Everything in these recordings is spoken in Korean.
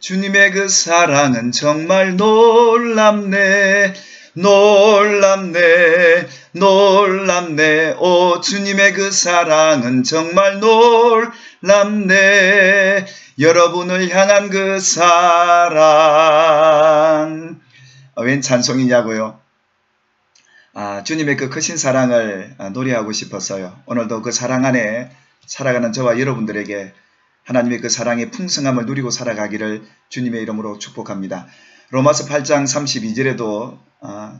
주님의 그 사랑은 정말 놀랍네. 놀랍네. 놀랍네. 오, 주님의 그 사랑은 정말 놀랍네. 여러분을 향한 그 사랑. 웬 찬송이냐고요? 주님의 그 크신 사랑을 노래하고 싶었어요. 오늘도 그 사랑 안에 살아가는 저와 여러분들에게 하나님의 그 사랑의 풍성함을 누리고 살아가기를 주님의 이름으로 축복합니다. 로마서 8장 32절에도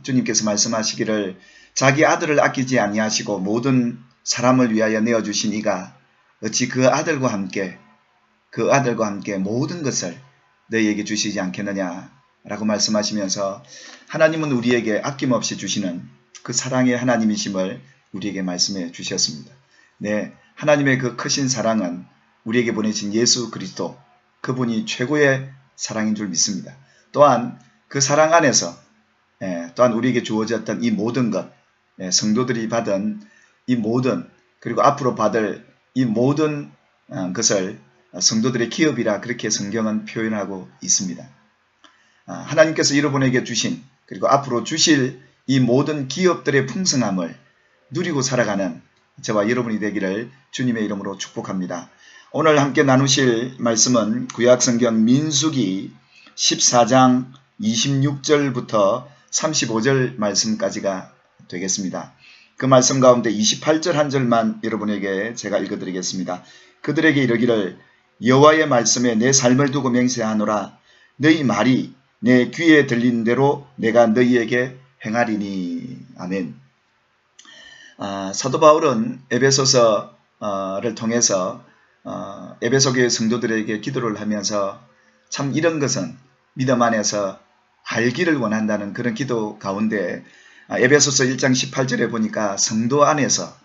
주님께서 말씀하시기를 자기 아들을 아끼지 아니하시고 모든 사람을 위하여 내어주신 이가 어찌 그 아들과 함께 모든 것을 너희에게 주시지 않겠느냐라고 말씀하시면서 하나님은 우리에게 아낌없이 주시는 그 사랑의 하나님이심을 우리에게 말씀해 주셨습니다. 네, 하나님의 그 크신 사랑은 우리에게 보내신 예수 그리스도, 그분이 최고의 사랑인 줄 믿습니다. 또한 그 사랑 안에서 또한 우리에게 주어졌던 이 모든 것, 성도들이 받은 이 모든, 그리고 앞으로 받을 이 모든 것을 성도들의 기업이라 그렇게 성경은 표현하고 있습니다. 하나님께서 여러분에게 주신, 그리고 앞으로 주실 이 모든 기업들의 풍성함을 누리고 살아가는 저와 여러분이 되기를 주님의 이름으로 축복합니다. 오늘 함께 나누실 말씀은 구약성경 민수기 14장 26절부터 35절 말씀까지가 되겠습니다. 그 말씀 가운데 28절 한 절만 여러분에게 제가 읽어드리겠습니다. 그들에게 이르기를 여호와의 말씀에 내 삶을 두고 맹세하노라. 너희 말이 내 귀에 들린 대로 내가 너희에게 행하리니. 아멘. 사도 바울은 에베소서를 통해서 에베소 교회 성도들에게 기도를 하면서 참 이런 것은 믿음 안에서 알기를 원한다는 그런 기도 가운데 에베소서 1장 18절에 보니까 성도 안에서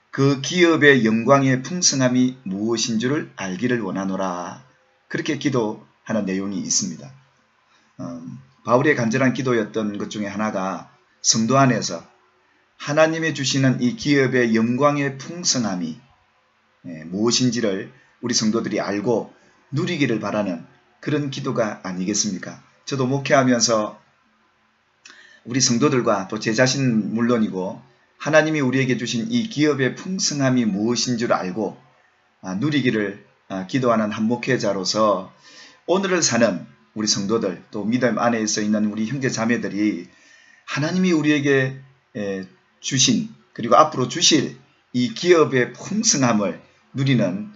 그 기업의 영광의 풍성함이 무엇인 줄을 알기를 원하노라, 그렇게 기도하는 내용이 있습니다. 바울의 간절한 기도였던 것 중에 하나가 성도 안에서 하나님이 주시는 이 기업의 영광의 풍성함이 무엇인지를 우리 성도들이 알고 누리기를 바라는 그런 기도가 아니겠습니까? 저도 목회하면서 우리 성도들과 또 제 자신은 물론이고 하나님이 우리에게 주신 이 기업의 풍성함이 무엇인 줄 알고 누리기를 기도하는 한 목회자로서 오늘을 사는 우리 성도들, 또 믿음 안에 있는 우리 형제 자매들이 하나님이 우리에게 주신, 그리고 앞으로 주실 이 기업의 풍성함을 누리는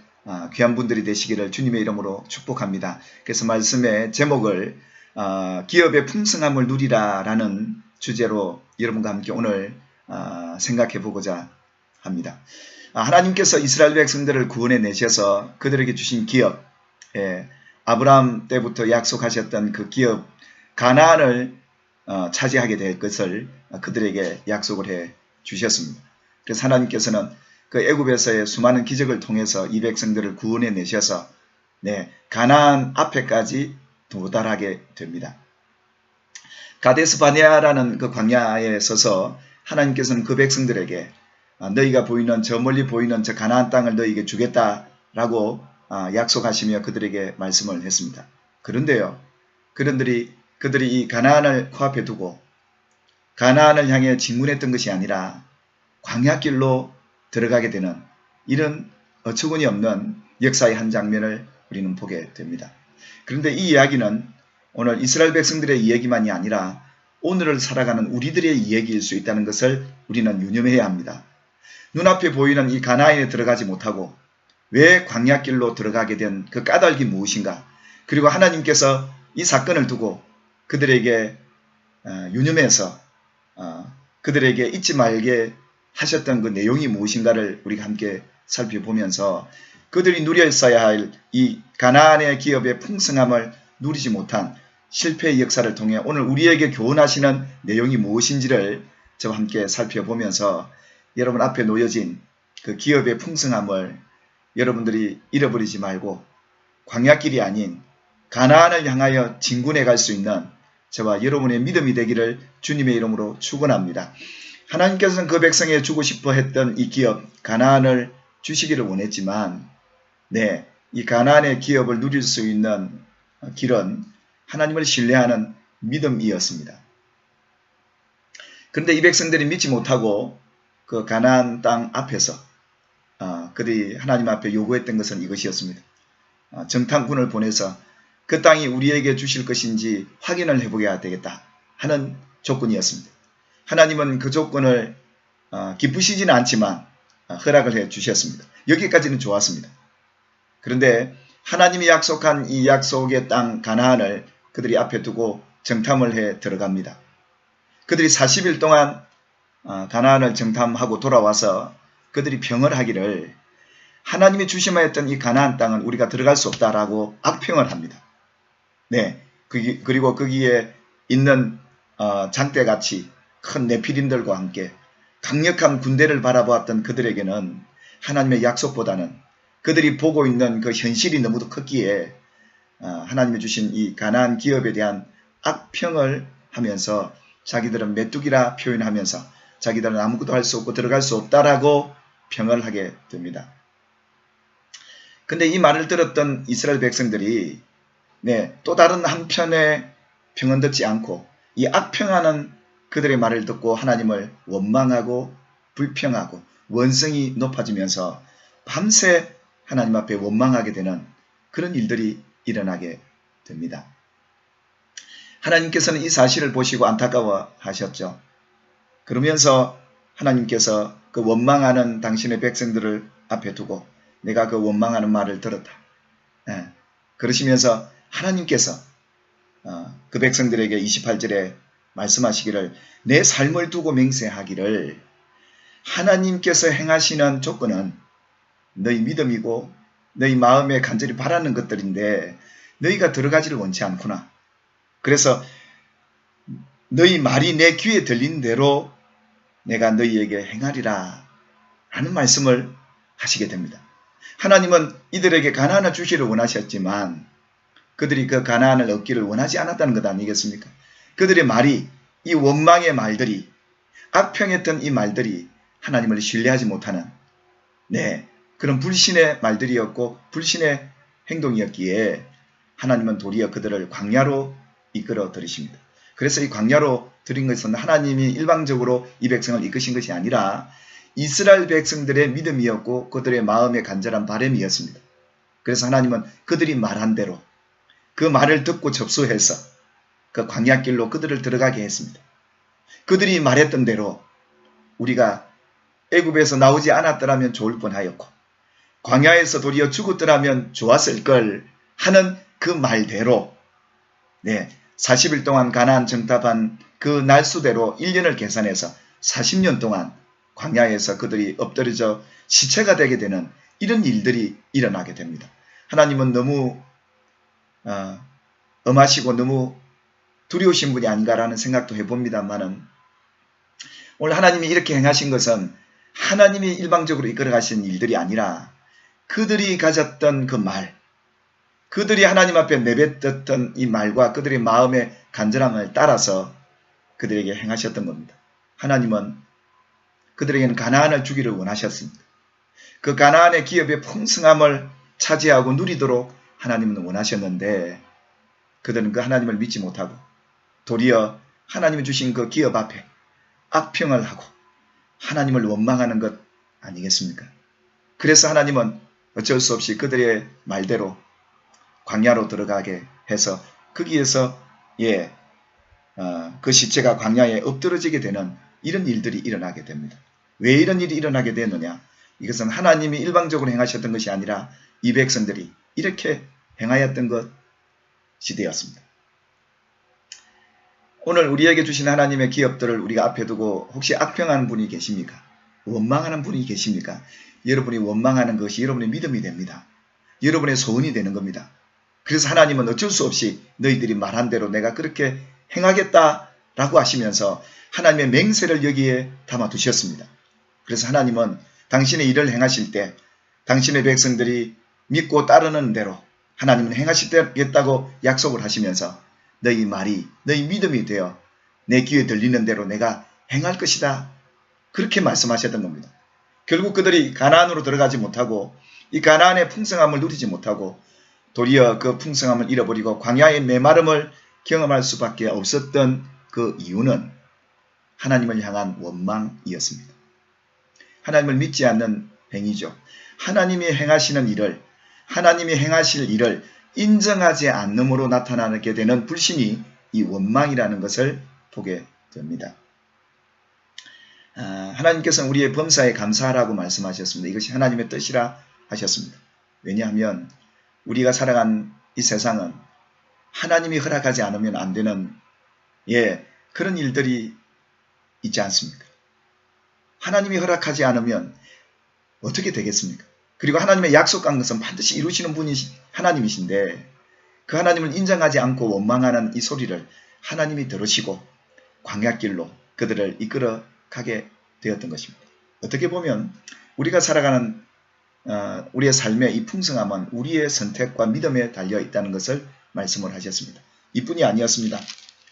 귀한 분들이 되시기를 주님의 이름으로 축복합니다. 그래서 말씀의 제목을 기업의 풍성함을 누리라 라는 주제로 여러분과 함께 오늘 생각해 보고자 합니다. 하나님께서 이스라엘 백성들을 구원해 내셔서 그들에게 주신 기업, 아브라함 때부터 약속하셨던 그 기업 가나안을 차지하게 될 것을 그들에게 약속을 해 주셨습니다. 그래서 하나님께서는 그 애굽에서의 수많은 기적을 통해서 이 백성들을 구원해 내셔서 가나안 앞에까지 도달하게 됩니다. 가데스 바네아라는 그 광야에 서서 하나님께서는 그 백성들에게 너희가 보이는 저 멀리 보이는 저 가나안 땅을 너희에게 주겠다라고 약속하시며 그들에게 말씀을 했습니다. 그런데요, 그들이 이 가나안을 코앞에 두고 가나안을 향해 진군했던 것이 아니라 광야길로 들어가게 되는 이런 어처구니 없는 역사의 한 장면을 우리는 보게 됩니다. 그런데 이 이야기는 오늘 이스라엘 백성들의 이야기만이 아니라 오늘을 살아가는 우리들의 이야기일 수 있다는 것을 우리는 유념해야 합니다. 눈앞에 보이는 이 가나안에 들어가지 못하고 왜 광야길로 들어가게 된 그 까닭이 무엇인가, 그리고 하나님께서 이 사건을 두고 그들에게 유념해서 그들에게 잊지 말게 하셨던 그 내용이 무엇인가를 우리가 함께 살펴보면서 그들이 누렸어야 할 이 가나안의 기업의 풍성함을 누리지 못한 실패의 역사를 통해 오늘 우리에게 교훈하시는 내용이 무엇인지를 저와 함께 살펴보면서 여러분 앞에 놓여진 그 기업의 풍성함을 여러분들이 잃어버리지 말고 광야길이 아닌 가나안을 향하여 진군해 갈 수 있는 저와 여러분의 믿음이 되기를 주님의 이름으로 축원합니다. 하나님께서는 그 백성에 주고 싶어 했던 이 기업 가나안을 주시기를 원했지만 이 가나안의 기업을 누릴 수 있는 길은 하나님을 신뢰하는 믿음이었습니다. 그런데 이 백성들이 믿지 못하고 그 가나안 땅 앞에서 그들이 하나님 앞에 요구했던 것은 이것이었습니다. 정탐꾼을 보내서 그 땅이 우리에게 주실 것인지 확인을 해보게 되겠다 하는 조건이었습니다. 하나님은 그 조건을 기쁘시지는 않지만 허락을 해 주셨습니다. 여기까지는 좋았습니다. 그런데 하나님이 약속한 이 약속의 땅 가나안을 그들이 앞에 두고 정탐을 해 들어갑니다. 그들이 40일 동안 가나안을 정탐하고 돌아와서 그들이 평을 하기를 하나님이 주시마했던 이 가나안 땅은 우리가 들어갈 수 없다라고 악평을 합니다. 네, 그리고 거기에 있는 장대같이 큰 네피림들과 함께 강력한 군대를 바라보았던 그들에게는 하나님의 약속보다는 그들이 보고 있는 그 현실이 너무도 컸기에 하나님이 주신 이 가나안 기업에 대한 악평을 하면서 자기들은 메뚜기라 표현하면서 자기들은 아무것도 할 수 없고 들어갈 수 없다라고 평을 하게 됩니다. 근데 이 말을 들었던 이스라엘 백성들이 또 다른 한편의 평은 듣지 않고 이 악평하는 그들의 말을 듣고 하나님을 원망하고 불평하고 원성이 높아지면서 밤새 하나님 앞에 원망하게 되는 그런 일들이 일어나게 됩니다. 하나님께서는 이 사실을 보시고 안타까워 하셨죠. 그러면서 하나님께서 그 원망하는 당신의 백성들을 앞에 두고 내가 그 원망하는 말을 들었다. 그러시면서 하나님께서 그 백성들에게 28절에 말씀하시기를 내 삶을 두고 맹세하기를 하나님께서 행하시는 조건은 너희 믿음이고 너희 마음에 간절히 바라는 것들인데 너희가 들어가지를 원치 않구나. 그래서 너희 말이 내 귀에 들린 대로 내가 너희에게 행하리라 라는 말씀을 하시게 됩니다. 하나님은 이들에게 가나안을 주시를 원하셨지만 그들이 그 가나안을 얻기를 원하지 않았다는 것 아니겠습니까? 그들의 말이 이 원망의 말들이 악평했던 이 말들이 하나님을 신뢰하지 못하는 그런 불신의 말들이었고 불신의 행동이었기에 하나님은 도리어 그들을 광야로 이끌어 들이십니다. 그래서 이 광야로 들인 것은 하나님이 일방적으로 이 백성을 이끄신 것이 아니라 이스라엘 백성들의 믿음이었고 그들의 마음의 간절한 바람이었습니다. 그래서 하나님은 그들이 말한 대로 그 말을 듣고 접수해서 그 광야길로 그들을 들어가게 했습니다. 그들이 말했던 대로 우리가 애굽에서 나오지 않았더라면 좋을 뻔하였고 광야에서 도리어 죽었더라면 좋았을 걸 하는 그 말대로 40일 동안 가나안 정탐한 그 날수대로 1년을 계산해서 40년 동안 광야에서 그들이 엎드려져 시체가 되게 되는 이런 일들이 일어나게 됩니다. 하나님은 너무 엄하시고 너무 두려우신 분이 아닌가라는 생각도 해봅니다만은 오늘 하나님이 이렇게 행하신 것은 하나님이 일방적으로 이끌어가신 일들이 아니라 그들이 가졌던 그 말, 그들이 하나님 앞에 내뱉었던 이 말과 그들의 마음의 간절함을 따라서 그들에게 행하셨던 겁니다. 하나님은 그들에게는 가나안을 주기를 원하셨습니다. 그 가나안의 기업의 풍성함을 차지하고 누리도록 하나님은 원하셨는데 그들은 그 하나님을 믿지 못하고 도리어 하나님이 주신 그 기업 앞에 악평을 하고 하나님을 원망하는 것 아니겠습니까? 그래서 하나님은 어쩔 수 없이 그들의 말대로 광야로 들어가게 해서 거기에서 그 시체가 광야에 엎드러지게 되는 이런 일들이 일어나게 됩니다. 왜 이런 일이 일어나게 되느냐? 이것은 하나님이 일방적으로 행하셨던 것이 아니라 이 백성들이 이렇게 행하였던 것이 되었습니다. 오늘 우리에게 주신 하나님의 기업들을 우리가 앞에 두고 혹시 악평하는 분이 계십니까? 원망하는 분이 계십니까? 여러분이 원망하는 것이 여러분의 믿음이 됩니다. 여러분의 소원이 되는 겁니다. 그래서 하나님은 어쩔 수 없이 너희들이 말한 대로 내가 그렇게 행하겠다라고 하시면서 하나님의 맹세를 여기에 담아두셨습니다. 그래서 하나님은 당신의 일을 행하실 때 당신의 백성들이 믿고 따르는 대로 하나님은 행하시겠다고 약속을 하시면서 너희 말이 너희 믿음이 되어 내 귀에 들리는 대로 내가 행할 것이다. 그렇게 말씀하셨던 겁니다. 결국 그들이 가나안으로 들어가지 못하고 이 가나안의 풍성함을 누리지 못하고 도리어 그 풍성함을 잃어버리고 광야의 메마름을 경험할 수밖에 없었던 그 이유는 하나님을 향한 원망이었습니다. 하나님을 믿지 않는 행위죠. 하나님이 행하시는 일을, 하나님이 행하실 일을 인정하지 않음으로 나타나게 되는 불신이 이 원망이라는 것을 보게 됩니다. 하나님께서는 우리의 범사에 감사하라고 말씀하셨습니다. 이것이 하나님의 뜻이라 하셨습니다. 왜냐하면 우리가 살아간 이 세상은 하나님이 허락하지 않으면 안 되는 그런 일들이 있지 않습니까? 하나님이 허락하지 않으면 어떻게 되겠습니까? 그리고 하나님의 약속한 것은 반드시 이루시는 분이 하나님이신데 그 하나님을 인정하지 않고 원망하는 이 소리를 하나님이 들으시고 광야길로 그들을 이끌어 가게 되었던 것입니다. 어떻게 보면 우리가 살아가는 우리의 삶의 이 풍성함은 우리의 선택과 믿음에 달려 있다는 것을 말씀을 하셨습니다. 이뿐이 아니었습니다.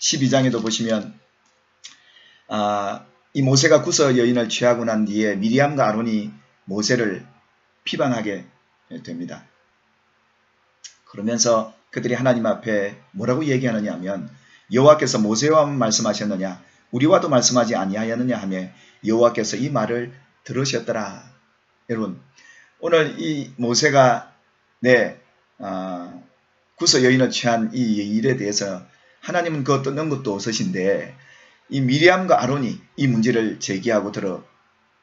12장에도 보시면 이 모세가 구서 여인을 취하고 난 뒤에 미리암과 아론이 모세를 비방하게 됩니다. 그러면서 그들이 하나님 앞에 뭐라고 얘기하느냐 하면 여호와께서 모세와 말씀하셨느냐 우리와도 말씀하지 아니하였느냐 하며 여호와께서 이 말을 들으셨더라. 여러분 오늘 이 모세가 구서 여인을 취한 이 일에 대해서 하나님은 그것 뜯는 것도 없으신데 이 미리암과 아론이 이 문제를 제기하고 들어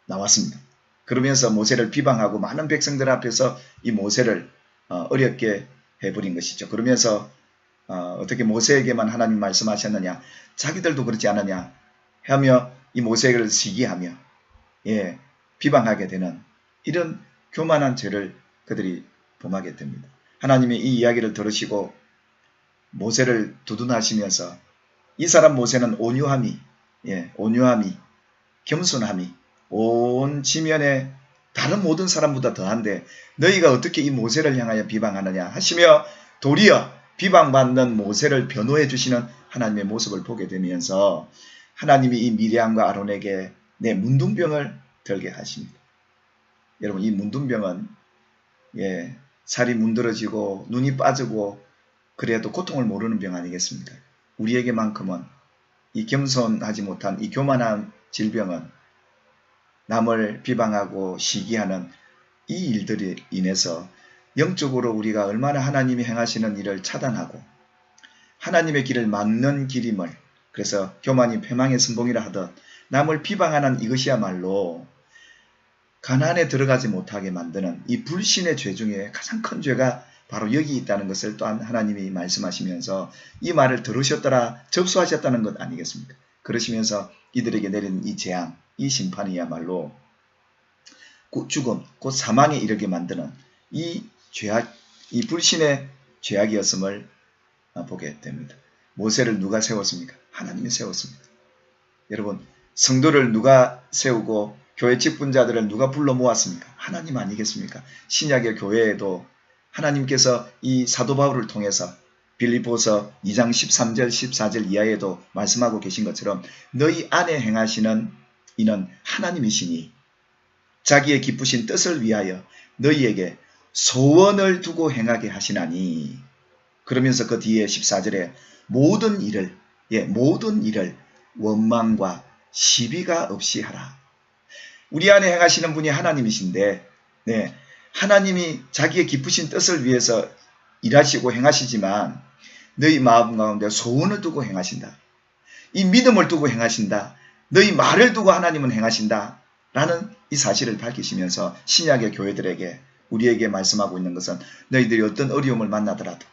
나왔습니다. 그러면서 모세를 비방하고 많은 백성들 앞에서 이 모세를 어렵게 해버린 것이죠. 그러면서 어떻게 모세에게만 하나님 말씀하셨느냐 자기들도 그렇지 않느냐 하며 이 모세를 시기하며 비방하게 되는 이런 교만한 죄를 그들이 범하게 됩니다. 하나님이 이 이야기를 들으시고 모세를 두둔하시면서 이 사람 모세는 온유함이 겸손함이 온 지면에 다른 모든 사람보다 더한데 너희가 어떻게 이 모세를 향하여 비방하느냐 하시며 도리어 비방받는 모세를 변호해 주시는 하나님의 모습을 보게 되면서 하나님이 이 미리암과 아론에게 문둥병을 들게 하십니다. 여러분 이 문둥병은 살이 문드러지고 눈이 빠지고 그래도 고통을 모르는 병 아니겠습니까? 우리에게만큼은 이 겸손하지 못한 이 교만한 질병은 남을 비방하고 시기하는 이 일들이 인해서 영적으로 우리가 얼마나 하나님이 행하시는 일을 차단하고 하나님의 길을 막는 길임을 그래서 교만이 패망의 선봉이라 하듯 남을 비방하는 이것이야말로 가나안에 들어가지 못하게 만드는 이 불신의 죄 중에 가장 큰 죄가 바로 여기 있다는 것을 또한 하나님이 말씀하시면서 이 말을 들으셨더라 접수하셨다는 것 아니겠습니까? 그러시면서 이들에게 내린 이 재앙, 이 심판이야말로 곧 죽음, 곧 사망에 이르게 만드는 이 죄악, 이 불신의 죄악이었음을 보게 됩니다. 모세를 누가 세웠습니까? 하나님이 세웠습니다. 여러분, 성도를 누가 세우고 교회 직분자들을 누가 불러 모았습니까? 하나님 아니겠습니까? 신약의 교회에도 하나님께서 이 사도 바울을 통해서 빌립보서 2장 13절 14절 이하에도 말씀하고 계신 것처럼 너희 안에 행하시는 이는 하나님이시니 자기의 기쁘신 뜻을 위하여 너희에게 소원을 두고 행하게 하시나니 그러면서 그 뒤에 14절에 모든 일을 원망과 시비가 없이 하라. 우리 안에 행하시는 분이 하나님이신데 하나님이 자기의 기쁘신 뜻을 위해서 일하시고 행하시지만 너희 마음 가운데 소원을 두고 행하신다. 이 믿음을 두고 행하신다. 너희 말을 두고 하나님은 행하신다. 라는 이 사실을 밝히시면서 신약의 교회들에게 우리에게 말씀하고 있는 것은 너희들이 어떤 어려움을 만나더라도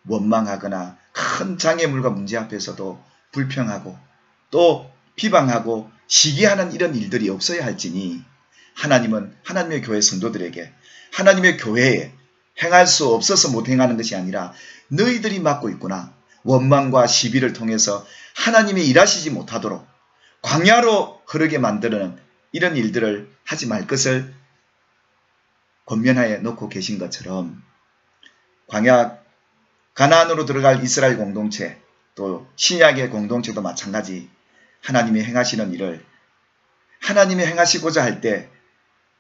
원망하거나 큰 장애물과 문제 앞에서도 불평하고 또 비방하고 시기하는 이런 일들이 없어야 할지니 하나님은 하나님의 교회 성도들에게 하나님의 교회에 행할 수 없어서 못 행하는 것이 아니라 너희들이 맡고 있구나. 원망과 시비를 통해서 하나님이 일하시지 못하도록 광야로 흐르게 만드는 이런 일들을 하지 말 것을 권면하여 놓고 계신 것처럼 광야 가나안으로 들어갈 이스라엘 공동체 또 신약의 공동체도 마찬가지 하나님이 행하시는 일을 하나님이 행하시고자 할 때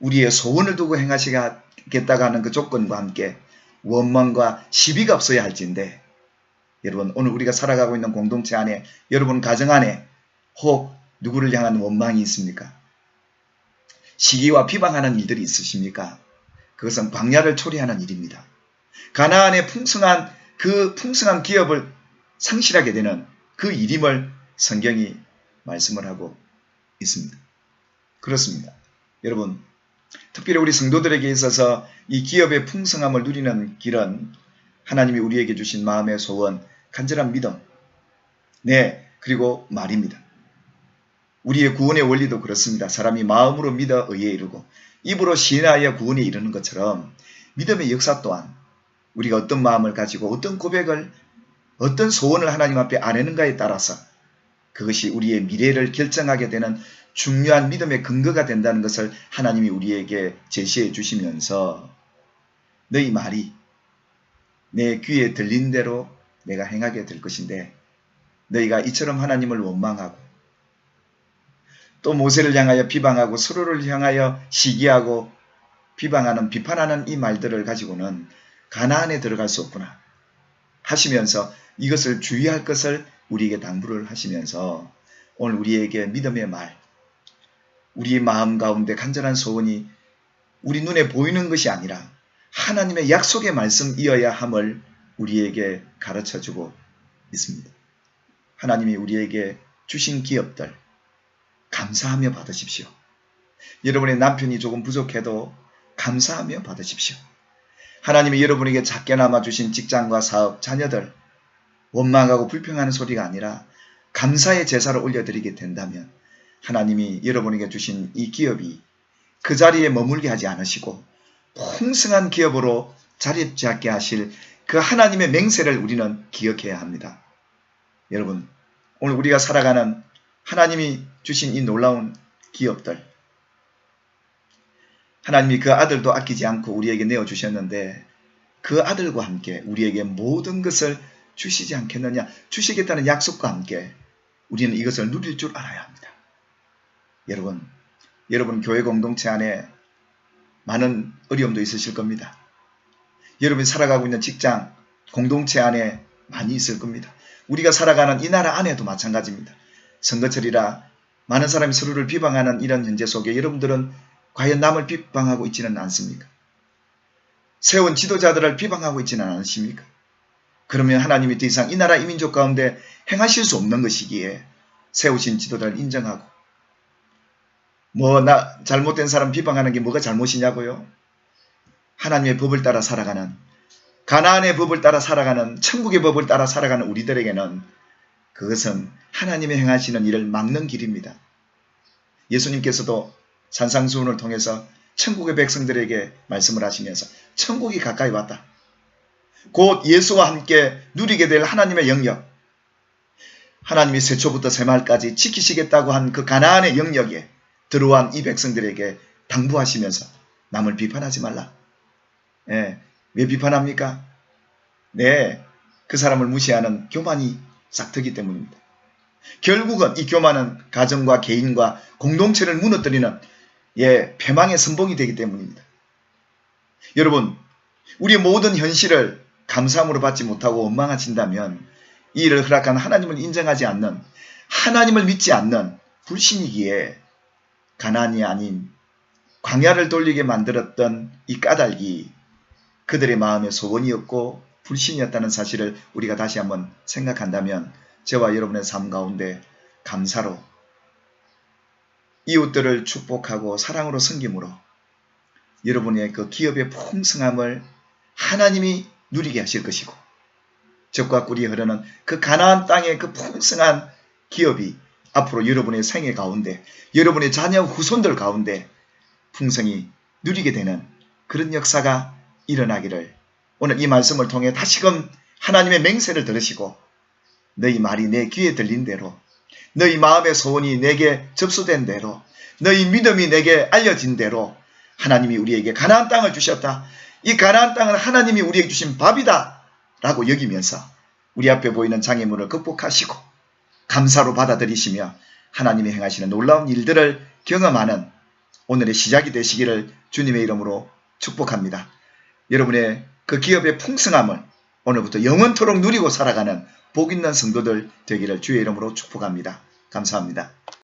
우리의 소원을 두고 행하시겠다고 하는 그 조건과 함께 원망과 시비가 없어야 할진데, 여러분 오늘 우리가 살아가고 있는 공동체 안에, 여러분 가정 안에 혹 누구를 향한 원망이 있습니까? 시기와 비방하는 일들이 있으십니까? 그것은 광야를 초래하는 일입니다. 가나안의 풍성한 기업을 상실하게 되는 그 일임을 성경이 말씀을 하고 있습니다. 그렇습니다. 여러분, 특별히 우리 성도들에게 있어서 이 기업의 풍성함을 누리는 길은 하나님이 우리에게 주신 마음의 소원, 간절한 믿음, 그리고 말입니다. 우리의 구원의 원리도 그렇습니다. 사람이 마음으로 믿어 의에 이르고 입으로 시인하여 구원에 이르는 것처럼 믿음의 역사 또한 우리가 어떤 마음을 가지고 어떤 고백을, 어떤 소원을 하나님 앞에 아뢰는가에 따라서 그것이 우리의 미래를 결정하게 되는 중요한 믿음의 근거가 된다는 것을 하나님이 우리에게 제시해 주시면서, 너희 말이 내 귀에 들린 대로 내가 행하게 될 것인데, 너희가 이처럼 하나님을 원망하고 또 모세를 향하여 비방하고 서로를 향하여 시기하고 비판하는 이 말들을 가지고는 가나안에 들어갈 수 없구나 하시면서 이것을 주의할 것을 우리에게 당부를 하시면서, 오늘 우리에게 믿음의 말, 우리 마음 가운데 간절한 소원이 우리 눈에 보이는 것이 아니라 하나님의 약속의 말씀이어야 함을 우리에게 가르쳐주고 있습니다. 하나님이 우리에게 주신 기업들 감사하며 받으십시오. 여러분의 남편이 조금 부족해도 감사하며 받으십시오. 하나님이 여러분에게 작게나마 주신 직장과 사업, 자녀들 원망하고 불평하는 소리가 아니라 감사의 제사를 올려드리게 된다면 하나님이 여러분에게 주신 이 기업이 그 자리에 머물게 하지 않으시고 풍성한 기업으로 자리 잡게 하실 그 하나님의 맹세를 우리는 기억해야 합니다. 여러분, 오늘 우리가 살아가는 하나님이 주신 이 놀라운 기업들, 하나님이 그 아들도 아끼지 않고 우리에게 내어주셨는데 그 아들과 함께 우리에게 모든 것을 주시지 않겠느냐, 주시겠다는 약속과 함께 우리는 이것을 누릴 줄 알아야 합니다. 여러분 교회 공동체 안에 많은 어려움도 있으실 겁니다. 여러분이 살아가고 있는 직장, 공동체 안에 많이 있을 겁니다. 우리가 살아가는 이 나라 안에도 마찬가지입니다. 선거철이라 많은 사람이 서로를 비방하는 이런 현재 속에 여러분들은 과연 남을 비방하고 있지는 않습니까? 세운 지도자들을 비방하고 있지는 않으십니까? 그러면 하나님이 더 이상 이 나라 이 민족 가운데 행하실 수 없는 것이기에 세우신 지도자를 인정하고, 나 잘못된 사람 비방하는 게 뭐가 잘못이냐고요? 하나님의 법을 따라 살아가는, 가나안의 법을 따라 살아가는, 천국의 법을 따라 살아가는 우리들에게는 그것은 하나님의 행하시는 일을 막는 길입니다. 예수님께서도 산상수훈을 통해서 천국의 백성들에게 말씀을 하시면서 천국이 가까이 왔다, 곧 예수와 함께 누리게 될 하나님의 영역, 하나님이 세초부터 세말까지 지키시겠다고 한 그 가나안의 영역에 들어온 이 백성들에게 당부하시면서 남을 비판하지 말라. 왜 비판합니까? 그 사람을 무시하는 교만이 싹트기 때문입니다. 결국은 이 교만은 가정과 개인과 공동체를 무너뜨리는 패망의 선봉이 되기 때문입니다. 여러분, 우리의 모든 현실을 감사함으로 받지 못하고 원망하신다면 이 일을 허락한 하나님을 인정하지 않는, 하나님을 믿지 않는 불신이기에 가나안이 아닌 광야를 돌리게 만들었던 이 까닭이 그들의 마음의 소원이었고 불신이었다는 사실을 우리가 다시 한번 생각한다면 저와 여러분의 삶 가운데 감사로 이웃들을 축복하고 사랑으로 섬김으로 여러분의 그 기업의 풍성함을 하나님이 누리게 하실 것이고, 젖과 꿀이 흐르는 그 가나안 땅의 그 풍성한 기업이 앞으로 여러분의 생애 가운데, 여러분의 자녀 후손들 가운데 풍성히 누리게 되는 그런 역사가 일어나기를 오늘 이 말씀을 통해 다시금 하나님의 맹세를 들으시고, 너희 말이 내 귀에 들린 대로, 너희 마음의 소원이 내게 접수된 대로, 너희 믿음이 내게 알려진 대로 하나님이 우리에게 가나안 땅을 주셨다, 이 가나안 땅은 하나님이 우리에게 주신 밥이다 라고 여기면서 우리 앞에 보이는 장애물을 극복하시고 감사로 받아들이시며 하나님이 행하시는 놀라운 일들을 경험하는 오늘의 시작이 되시기를 주님의 이름으로 축복합니다. 여러분의 그 기업의 풍성함을 오늘부터 영원토록 누리고 살아가는 복 있는 성도들 되기를 주의 이름으로 축복합니다. 감사합니다.